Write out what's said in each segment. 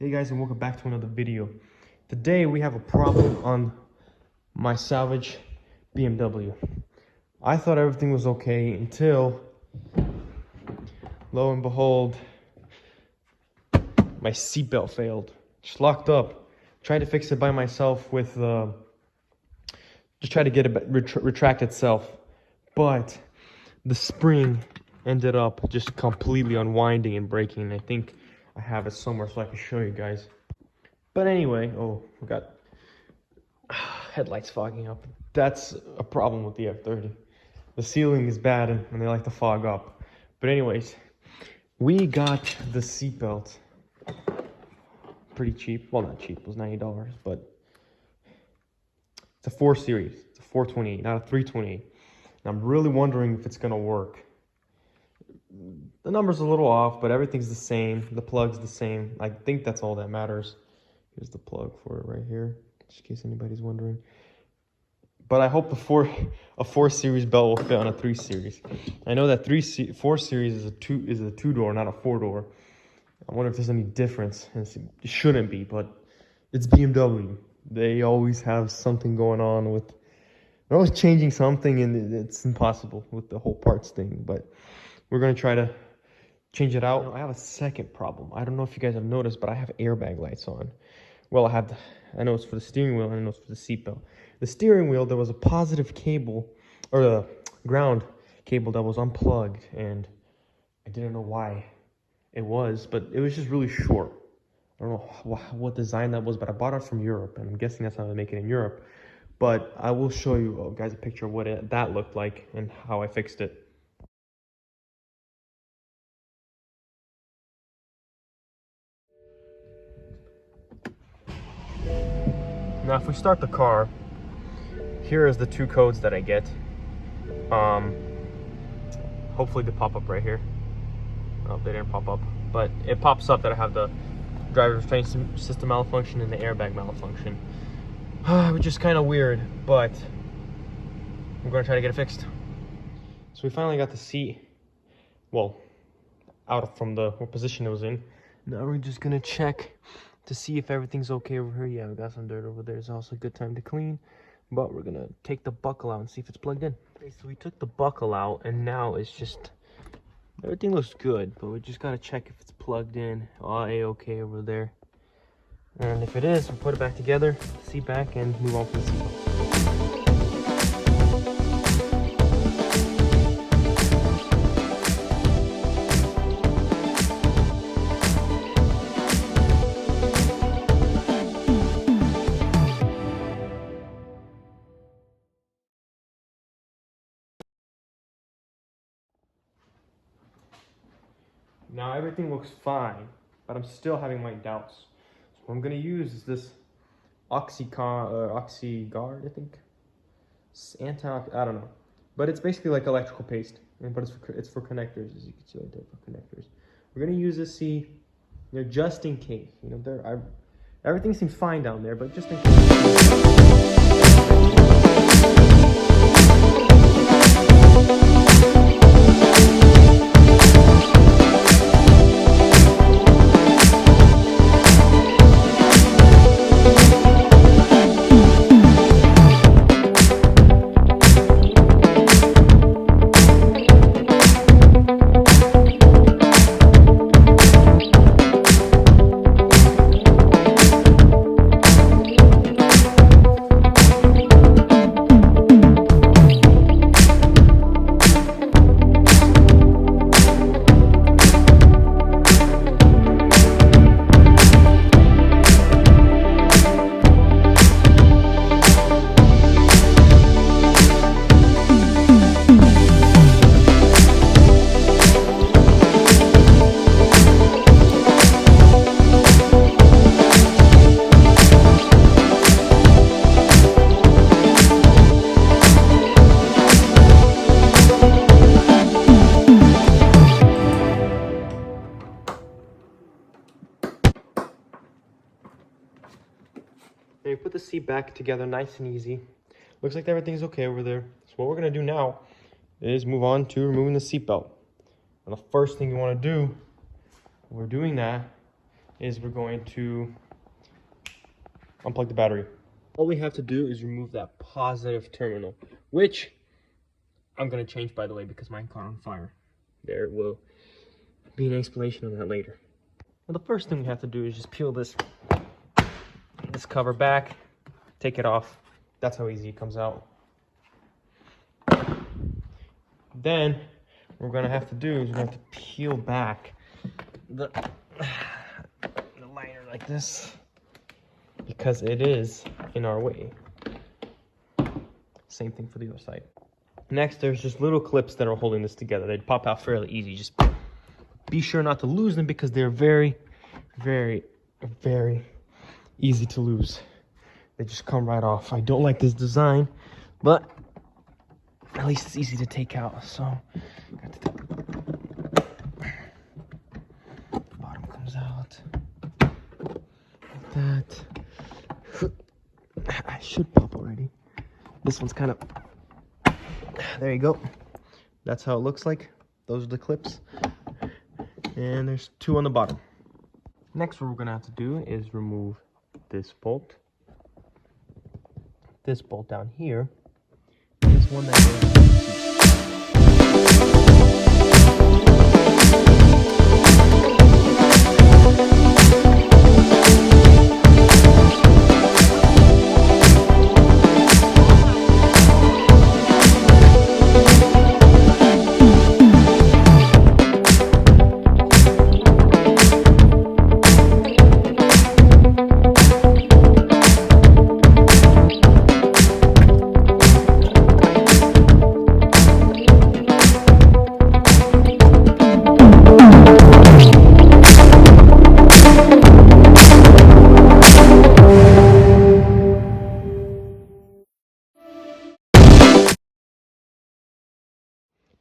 Hey guys, and welcome back to another video. Today we have a problem on my salvage BMW. I thought everything was okay until, lo and behold, my seatbelt failed. Just locked up. Tried to fix it by myself with just try to get it retract itself, but the spring ended up just completely unwinding and breaking. I think I have it somewhere so I can show you guys. But anyway, oh, we got headlights fogging up. That's a problem with the F30. The ceiling is bad and they like to fog up. But anyways, we got the seatbelt pretty cheap. Well, not cheap, it was $90, but it's a 4 series. It's a 428, not a 328. And I'm really wondering if it's gonna work. The number's a little off, but everything's the same. The plug's the same. I think that's all that matters. Here's the plug for it right here, just in case anybody's wondering. But I hope a 4 series belt will fit on a 3 series. I know that 4 series is a 2-door, not a 4-door. I wonder if there's any difference. It shouldn't be, but it's BMW. They always have something going on with. They're always changing something, and it's impossible with the whole parts thing. But we're gonna try to change it out. I have a second problem. I don't know if you guys have noticed, but I have airbag lights on. Well, I know it's for the steering wheel and I know it's for the seatbelt. The steering wheel, there was a positive cable, or a ground cable that was unplugged, and I didn't know why it was, but it was just really short. I don't know what design that was, but I bought it from Europe, and I'm guessing that's how they make it in Europe. But I will show you guys a picture of what that looked like and how I fixed it. Now, if we start the car, here is the 2 codes that I get. Hopefully they pop up right here. Oh, they didn't pop up, but it pops up that I have the driver restraint system malfunction and the airbag malfunction, which is kind of weird, but we're gonna try to get it fixed. So we finally got the seat, well, out from the position it was in. Now we're just gonna check to see if everything's okay over here. Yeah, we got some dirt over there. It's also a good time to clean, but we're gonna take the buckle out and see if it's plugged in. Okay, so we took the buckle out, and now it's just, everything looks good, but we just gotta check if it's plugged in. All A-okay over there. And if it is, we'll put it back together, seat back, and move on from the seatbelt. Now everything looks fine, but I'm still having my doubts. So what I'm gonna use is this OxyGuard, I think. I don't know, but it's basically like electrical paste, but it's for connectors, as you can see right there, for connectors. We're gonna use this, just in case. Everything seems fine down there, but just in case. Now you put the seat back together nice and easy. Looks like everything's okay over there. So what we're gonna do now is move on to removing the seatbelt. And the first thing you wanna do when we're doing that is we're going to unplug the battery. All we have to do is remove that positive terminal, which I'm going to change, by the way, because mine caught on fire. There will be an explanation on that later. Well, the first thing we have to do is just peel this cover back, take it off. That's how easy it comes out. Then what we're going to have to do is we're going to have to peel back the liner like this, because it is in our way. Same thing for the other side. Next, there's just little clips that are holding this together. They pop out fairly easy. Just be sure not to lose them, because they're very, very, very easy to lose. They just come right off. I don't like this design, but at least it's easy to take out. So bottom comes out like that. I should pop already. This one's kind of, there you go. That's how it looks like. Those are the clips. And there's two on the bottom. Next, what we're gonna have to do is remove this bolt down here, and this one that goes to the seat.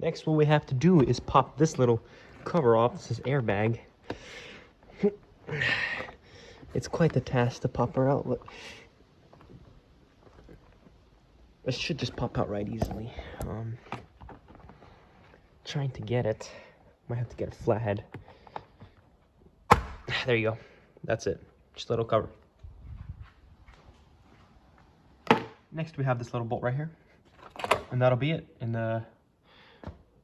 Next, what we have to do is pop this little cover off. This is airbag. It's quite the task to pop her out, but it should just pop out right easily. Trying to get it. Might have to get a flathead. There you go. That's it. Just a little cover. Next, we have this little bolt right here, and that'll be it. And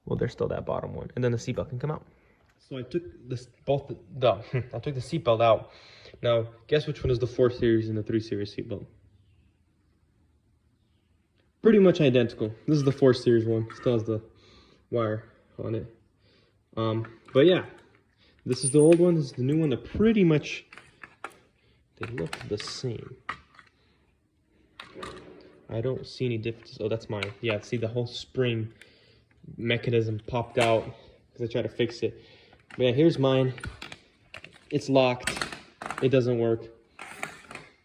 well, there's still that bottom one, and then the seatbelt can come out. So I took this I took the seatbelt out. Now, guess which one is the 4 Series and the 3 Series seatbelt? Pretty much identical. This is the 4 Series one. Still has the wire on it. But yeah, this is the old one. This is the new one. They're pretty much, they look the same. I don't see any differences. Oh, that's mine. Yeah, see, the whole spring mechanism popped out because I tried to fix it. But yeah, here's mine. It's locked. It doesn't work.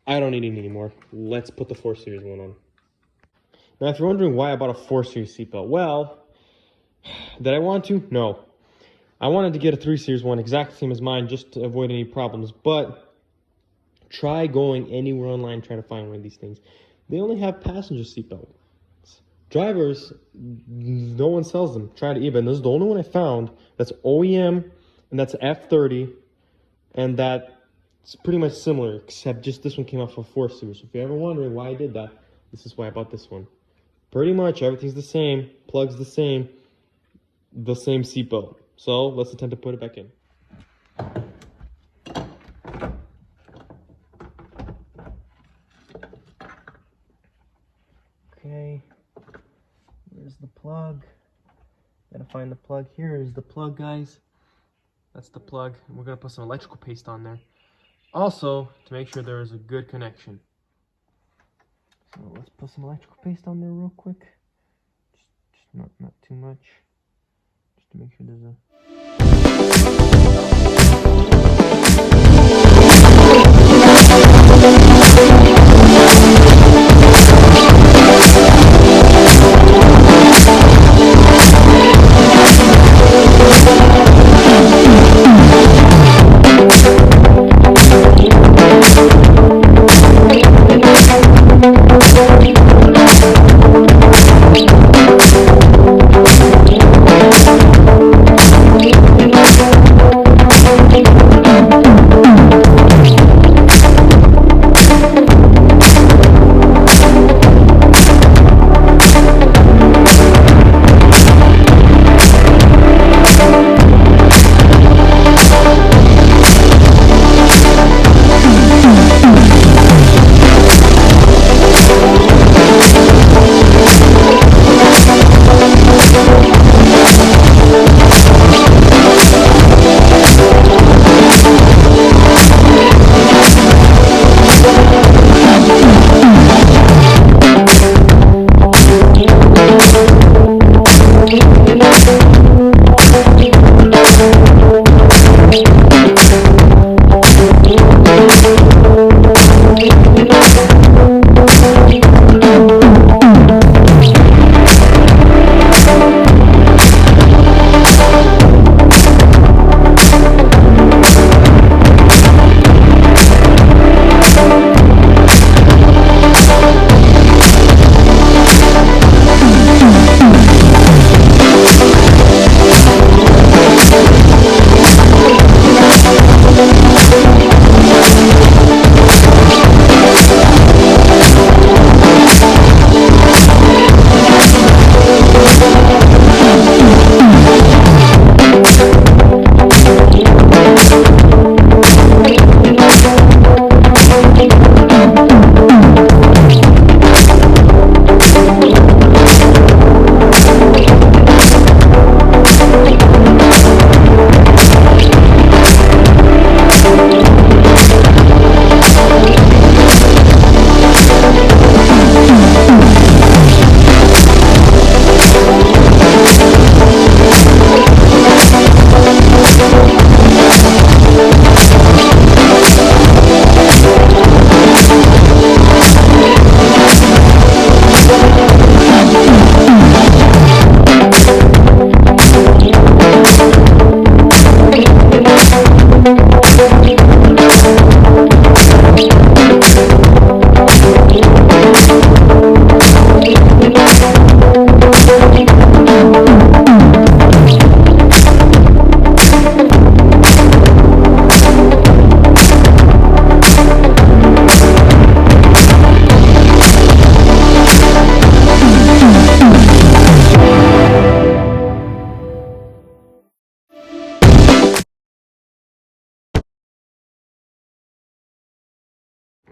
I don't need it anymore. Let's put the 4 Series one on. Now, if you're wondering why I bought a 4 Series seatbelt, well, did I want to? No. I wanted to get a 3 Series one, exact same as mine, just to avoid any problems. But try going anywhere online trying to find one of these things. They only have passenger seatbelts. Drivers, no one sells them. Try to eBay. And this is the only one I found that's OEM, and that's f30, and that's pretty much similar, except just this one came off of 4 Series. So if you're ever wondering why I did that, this is why I bought this one. Pretty much everything's the same, plugs the same seatbelt. So let's attempt to put it back in. Okay, here's the plug. Gotta find the plug. Here is the plug, guys. That's the plug. And we're gonna put some electrical paste on there, also to make sure there is a good connection. So let's put some electrical paste on there real quick. Just not too much. Just to make sure there's a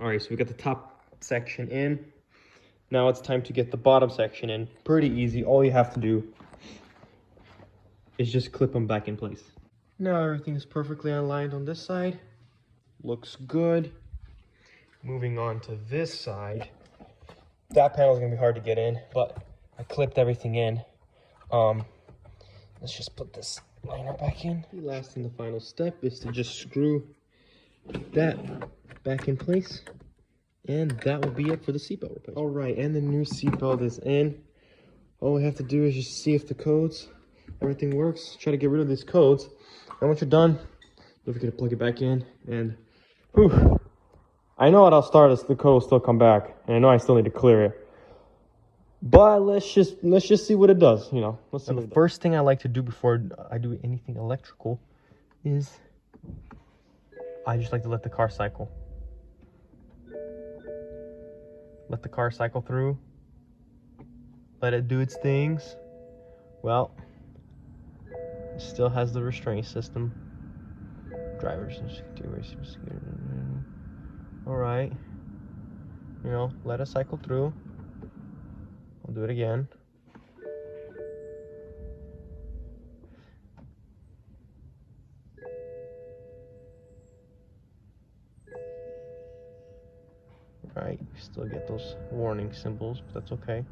All right, so we got the top section in. Now it's time to get the bottom section in. Pretty easy. All you have to do is just clip them back in place. Now everything is perfectly aligned on this side. Looks good. Moving on to this side. That panel is gonna be hard to get in, but I clipped everything in. Let's just put this liner back in. The last and the final step is to just screw that back in place. And that will be it for the seatbelt replacement. All right, and the new seatbelt is in. All we have to do is just see if the codes, everything works. Try to get rid of these codes. And once you're done, don't forget to plug it back in. And whew, I know I'll start as the code will still come back, and I know I still need to clear it. But let's just see what it does. You know, let's see. The first thing I like to do before I do anything electrical is I just like to let the car cycle. Let the car cycle through. Let it do its things. Well, it still has the restraint system. Drivers. Alright. You know, let it cycle through. I'll do it again. Right, you still get those warning symbols, but that's okay.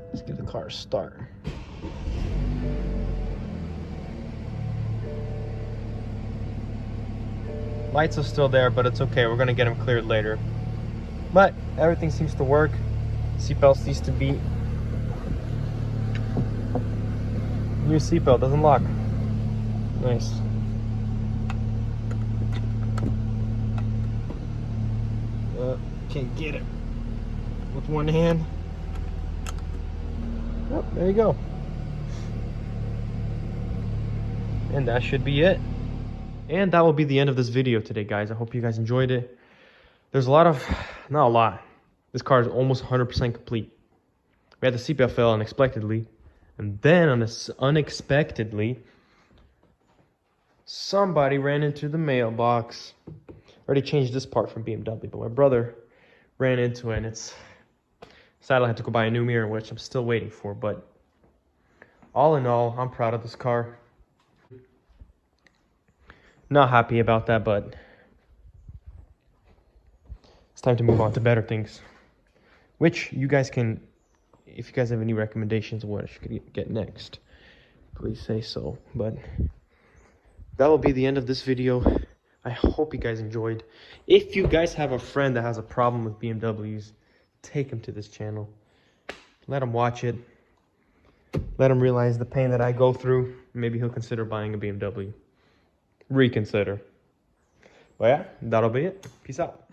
Let's give the car a start. Lights are still there, but it's okay. We're gonna get them cleared later. But everything seems to work. Seatbelt needs to be. New seatbelt doesn't lock. Nice. Can't get it with one hand. Oh, there you go. And that should be it. And that will be the end of this video today, guys. I hope you guys enjoyed it. There's a lot of, not a lot. This car is almost 100% complete. We had the seatbelt fail unexpectedly. And then unexpectedly, somebody ran into the mailbox. I already changed this part from BMW, but my brother ran into it, and it's sad I had to go buy a new mirror, which I'm still waiting for. But all in all, I'm proud of this car. Not happy about that, but it's time to move on to better things, which you guys can, if you guys have any recommendations of what I should get next, please say so. But that will be the end of this video. I hope you guys enjoyed. If you guys have a friend that has a problem with BMWs, take him to this channel. Let him watch it. Let him realize the pain that I go through. Maybe he'll consider buying a BMW. Reconsider. But yeah, that'll be it. Peace out.